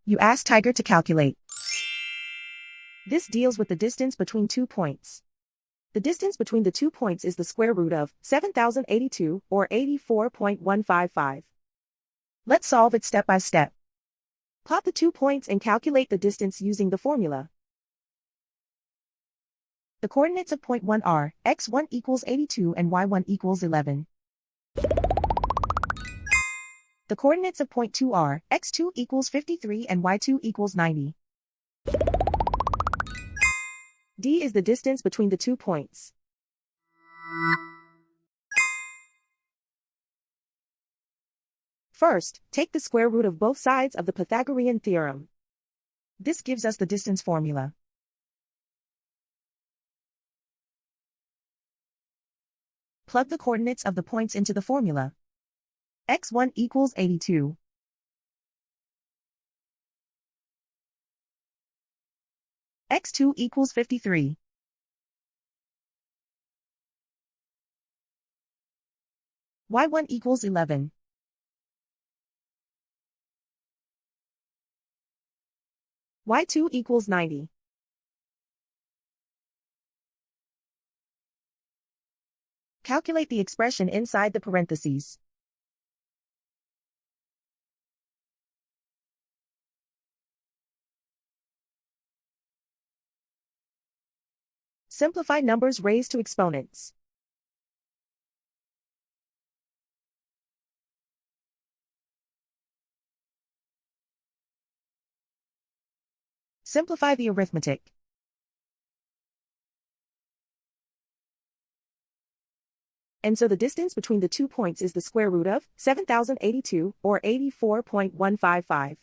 You ask Tiger to calculate. This deals with the distance between 2 points. The distance between the 2 points is the square root of 7,082, or 84.155. Let's solve it step by step. Plot the 2 points and calculate the distance using the formula. The coordinates of point 1 are x1 equals 82 and y1 equals 11. The coordinates of point 2 are x2 equals 53 and y2 equals 90. D is the distance between the 2 points. First, take the square root of both sides of the Pythagorean theorem. This gives us the distance formula. Plug the coordinates of the points into the formula. x1 equals 82. x2 equals 53. y1 equals 11. y2 equals 90. Calculate the expression inside the parentheses. Simplify numbers raised to exponents. Simplify the arithmetic. And so the distance between the 2 points is the square root of 7,082, or 84.155.